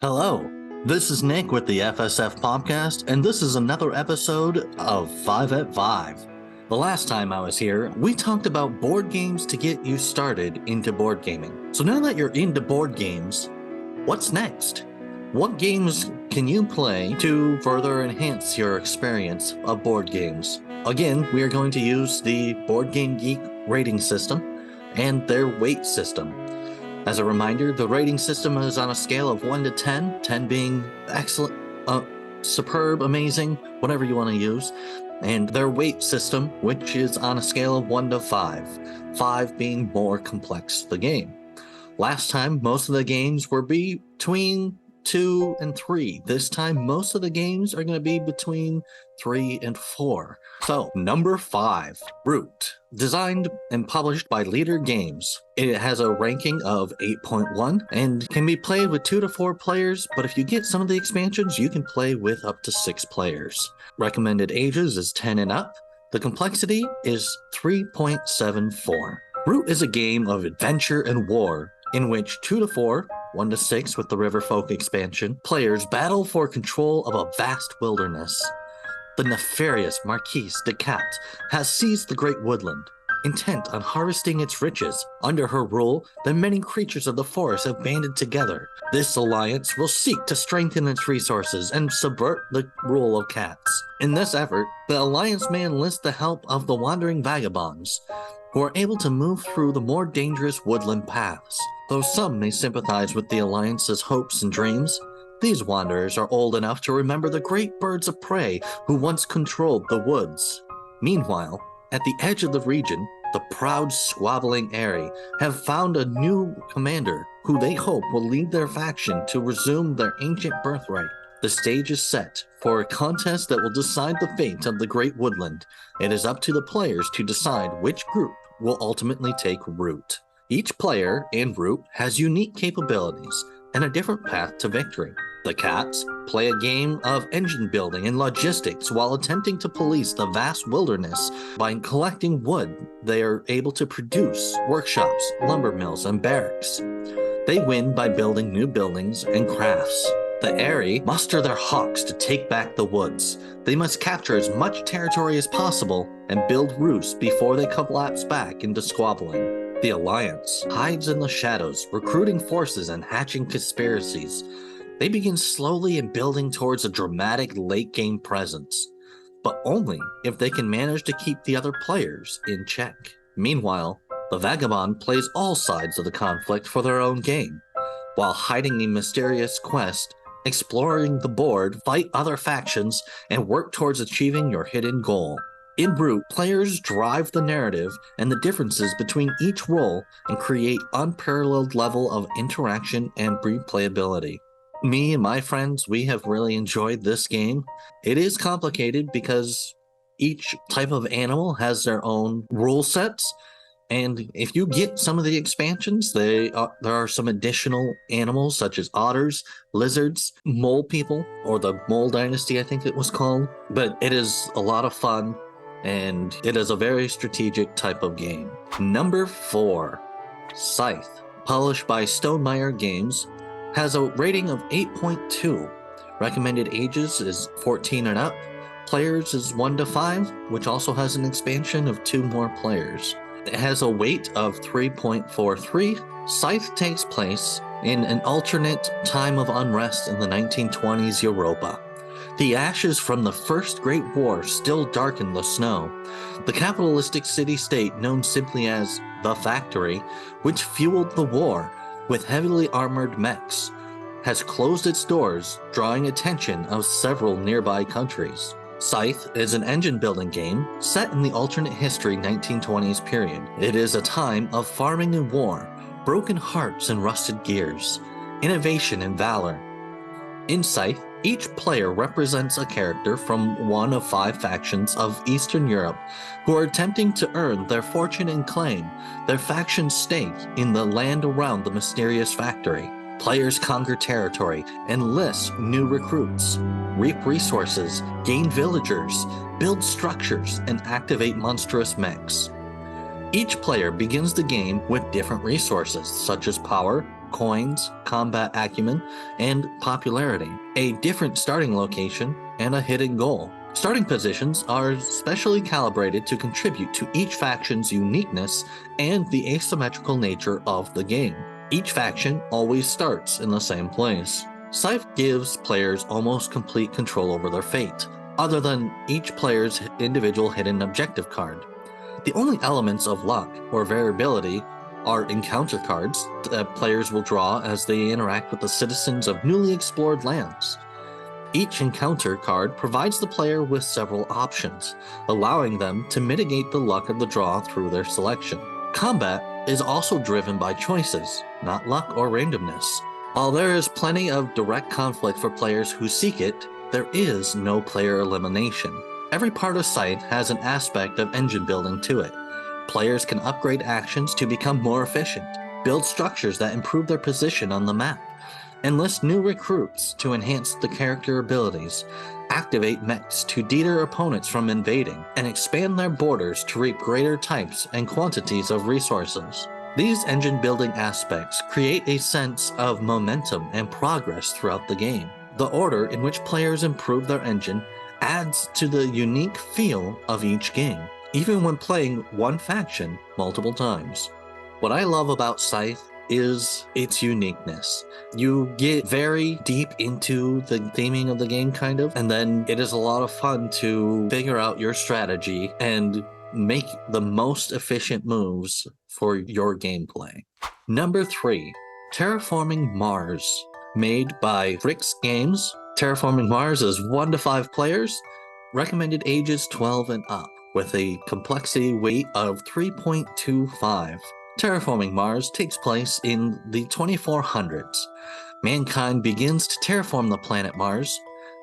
Hello, this is Nick with the FSF Podcast, and this is another episode of 5 at 5. The last time I was here, we talked about board games to get you started into board gaming. So now that you're into board games, what's next? What games can you play to further enhance your experience of board games? Again, we are going to use the Board Game Geek rating system and their weight system. As a reminder, the rating system is on a scale of 1 to 10, 10 being excellent, superb, amazing, whatever you want to use, and their weight system, which is on a scale of 1 to 5, 5 being more complex the game. Last time, most of the games were between 2 and 3. This time, most of the games are going to be between 3 and 4. So, number 5, Root. Designed and published by Leader Games. It has a ranking of 8.1 and can be played with 2 to 4 players, but if you get some of the expansions, you can play with up to 6 players. Recommended ages is 10 and up. The complexity is 3.74. Root is a game of adventure and war in which 2 to 4, 1 to 6 with the Riverfolk expansion, players battle for control of a vast wilderness. The nefarious Marquise de Cat has seized the Great Woodland, intent on harvesting its riches. Under her rule, the many creatures of the forest have banded together. This alliance will seek to strengthen its resources and subvert the rule of cats. In this effort, the alliance may enlist the help of the wandering vagabonds, who are able to move through the more dangerous woodland paths. Though some may sympathize with the alliance's hopes and dreams, these wanderers are old enough to remember the great birds of prey who once controlled the woods. Meanwhile, at the edge of the region, the proud squabbling Aerie have found a new commander who they hope will lead their faction to resume their ancient birthright. The stage is set for a contest that will decide the fate of the Great Woodland. It is up to the players to decide which group will ultimately take root. Each player and root has unique capabilities and a different path to victory. The Cats play a game of engine building and logistics while attempting to police the vast wilderness. By collecting wood, they are able to produce workshops, lumber mills, and barracks. They win by building new buildings and crafts. The Aerie muster their hawks to take back the woods. They must capture as much territory as possible and build roosts before they collapse back into squabbling. The Alliance hides in the shadows, recruiting forces and hatching conspiracies. They begin slowly and building towards a dramatic late-game presence, but only if they can manage to keep the other players in check. Meanwhile, the Vagabond plays all sides of the conflict for their own game, while hiding a mysterious quest, exploring the board, fight other factions, and work towards achieving your hidden goal. In Root, players drive the narrative and the differences between each role and create unparalleled level of interaction and replayability. Me and my friends, we have really enjoyed this game. It is complicated because each type of animal has their own rule sets, and if you get some of the expansions, there are some additional animals such as otters, lizards, mole people, or the Mole Dynasty, I think it was called. But it is a lot of fun, and it is a very strategic type of game. Number 4, Scythe, published by Stonemaier Games, has a rating of 8.2. Recommended ages is 14 and up. Players is 1 to 5, which also has an expansion of 2 more players. It has a weight of 3.43. Scythe takes place in an alternate time of unrest in the 1920s Europa. The ashes from the First Great War still darken the snow. The capitalistic city-state known simply as the Factory, which fueled the war with heavily armored mechs, has closed its doors, drawing attention of several nearby countries. Scythe is an engine-building game set in the alternate history 1920s period. It is a time of farming and war, broken hearts and rusted gears, innovation and valor. In Scythe, each player represents a character from one of 5 factions of Eastern Europe who are attempting to earn their fortune and claim their faction's stake in the land around the mysterious factory. Players conquer territory, enlist new recruits, reap resources, gain villagers, build structures, and activate monstrous mechs. Each player begins the game with different resources, such as power, coins, combat acumen, and popularity, a different starting location, and a hidden goal. Starting positions are specially calibrated to contribute to each faction's uniqueness and the asymmetrical nature of the game. Each faction always starts in the same place. Scythe gives players almost complete control over their fate, other than each player's individual hidden objective card. The only elements of luck or variability are encounter cards that players will draw as they interact with the citizens of newly explored lands. Each encounter card provides the player with several options, allowing them to mitigate the luck of the draw through their selection. Combat is also driven by choices, not luck or randomness. While there is plenty of direct conflict for players who seek it, there is no player elimination. Every part of Scythe has an aspect of engine building to it. Players can upgrade actions to become more efficient, build structures that improve their position on the map, enlist new recruits to enhance the character abilities, activate mechs to deter opponents from invading, and expand their borders to reap greater types and quantities of resources. These engine-building aspects create a sense of momentum and progress throughout the game. The order in which players improve their engine adds to the unique feel of each game, even when playing one faction multiple times. What I love about Scythe is its uniqueness. You get very deep into the theming of the game, kind of, and then it is a lot of fun to figure out your strategy and make the most efficient moves for your gameplay. Number 3, Terraforming Mars. Made by Fricks Games, Terraforming Mars is 1 to 5 players, recommended ages 12 and up, with a complexity weight of 3.25. Terraforming Mars takes place in the 2400s. Mankind begins to terraform the planet Mars.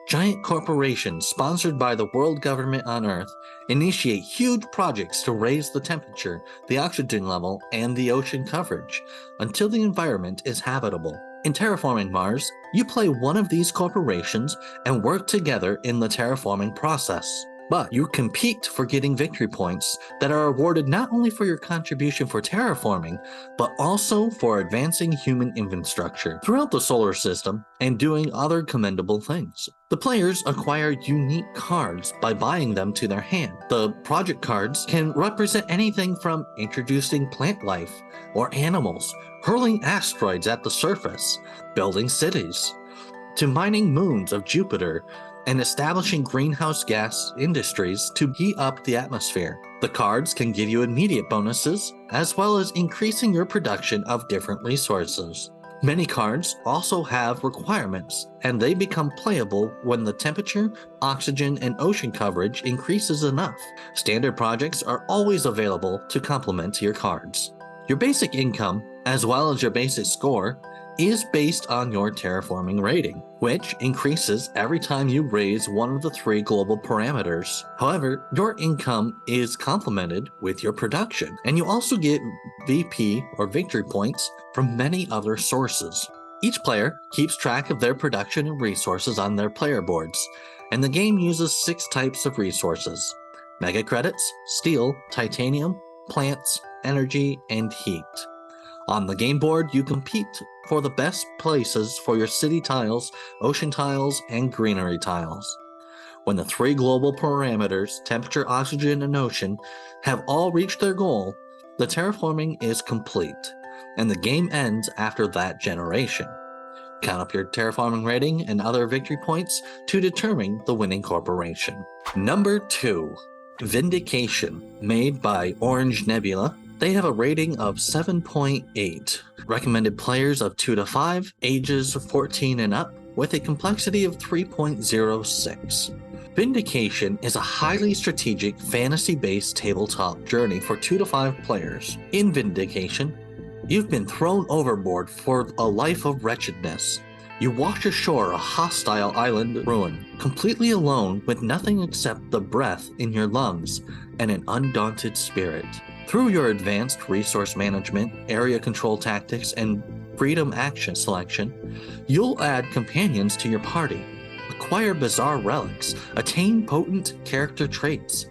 Giant corporations sponsored by the world government on Earth initiate huge projects to raise the temperature, the oxygen level, and the ocean coverage until the environment is habitable. In Terraforming Mars, you play one of these corporations and work together in the terraforming process. But you compete for getting victory points that are awarded not only for your contribution for terraforming, but also for advancing human infrastructure throughout the solar system and doing other commendable things. The players acquire unique cards by buying them to their hand. The project cards can represent anything from introducing plant life or animals, hurling asteroids at the surface, building cities, to mining moons of Jupiter, and establishing greenhouse gas industries to heat up the atmosphere. The cards can give you immediate bonuses, as well as increasing your production of different resources. Many cards also have requirements, and they become playable when the temperature, oxygen, and ocean coverage increases enough. Standard projects are always available to complement your cards. Your basic income, as well as your basic score, is based on your terraforming rating, which increases every time you raise one of the 3 global parameters. However, your income is complemented with your production, and you also get VP or victory points from many other sources. Each player keeps track of their production and resources on their player boards, and the game uses 6 types of resources: mega credits, steel, titanium, plants, energy, and heat. On the game board, you compete for the best places for your city tiles, ocean tiles, and greenery tiles. When the 3 global parameters, temperature, oxygen, and ocean, have all reached their goal, the terraforming is complete, and the game ends after that generation. Count up your terraforming rating and other victory points to determine the winning corporation. Number 2, Vindication, made by Orange Nebula. They have a rating of 7.8, recommended players of 2 to 5, ages 14 and up, with a complexity of 3.06. Vindication is a highly strategic, fantasy-based tabletop journey for 2 to 5 players. In Vindication, you've been thrown overboard for a life of wretchedness. You wash ashore a hostile island ruin, completely alone with nothing except the breath in your lungs and an undaunted spirit. Through your advanced resource management, area control tactics, and freedom action selection, you'll add companions to your party, acquire bizarre relics, attain potent character traits,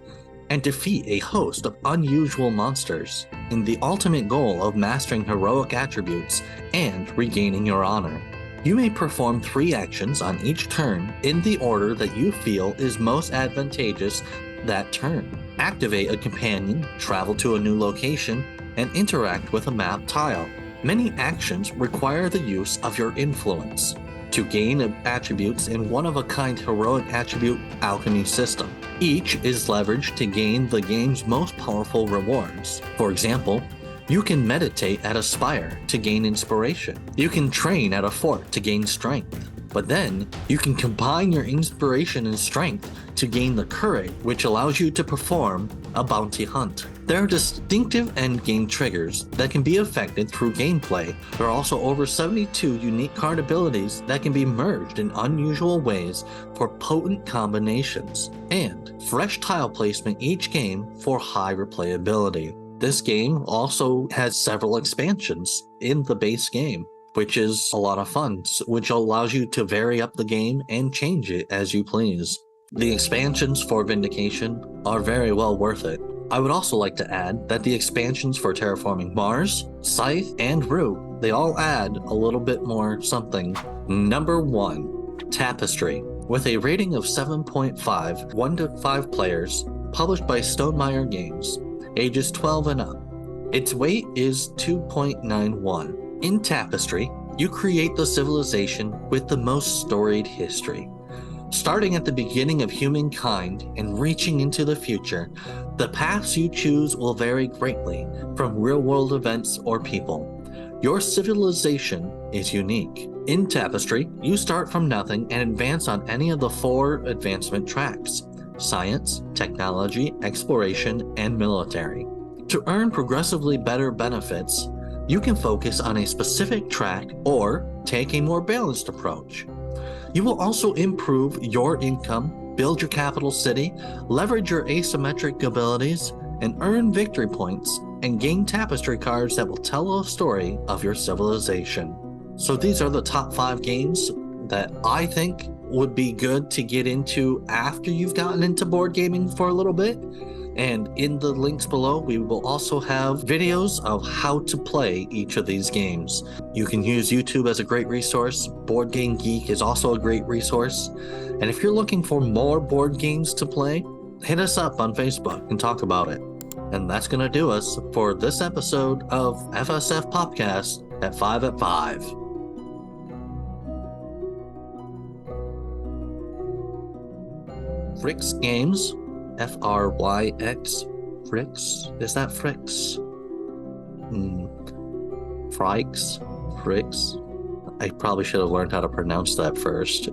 and defeat a host of unusual monsters. in the ultimate goal of mastering heroic attributes and regaining your honor. You may perform 3 actions on each turn in the order that you feel is most advantageous that turn. Activate a companion, travel to a new location, and interact with a map tile. Many actions require the use of your influence to gain attributes in one-of-a-kind heroic attribute alchemy system. Each is leveraged to gain the game's most powerful rewards. For example, you can meditate at a spire to gain inspiration. You can train at a fort to gain strength. But then, you can combine your inspiration and strength to gain the courage, which allows you to perform a bounty hunt. There are distinctive endgame triggers that can be affected through gameplay. There are also over 72 unique card abilities that can be merged in unusual ways for potent combinations, and fresh tile placement each game for high replayability. This game also has several expansions in the base game, which is a lot of fun, which allows you to vary up the game and change it as you please. The expansions for Vindication are very well worth it. I would also like to add that the expansions for Terraforming Mars, Scythe, and Root, they all add a little bit more something. Number 1, Tapestry. With a rating of 7.5, 1 to 5 players, published by Stonemaier Games, ages 12 and up. Its weight is 2.91. In Tapestry, you create the civilization with the most storied history. Starting at the beginning of humankind and reaching into the future, the paths you choose will vary greatly from real-world events or people. Your civilization is unique. In Tapestry, you start from nothing and advance on any of the 4 advancement tracks: science, technology, exploration, and military. To earn progressively better benefits, you can focus on a specific track or take a more balanced approach. You will also improve your income, build your capital city, leverage your asymmetric abilities, and earn victory points and gain tapestry cards that will tell a story of your civilization. So these are the top 5 games that I think would be good to get into after you've gotten into board gaming for a little bit. And in the links below, we will also have videos of how to play each of these games. You can use YouTube as a great resource. Board Game Geek is also a great resource. And if you're looking for more board games to play, hit us up on Facebook and talk about it. And that's going to do us for this episode of FSF Popcast at 5 at 5. Frix Games, F-R-Y-X, Frix? Is that Frix? Frix? I probably should have learned how to pronounce that first.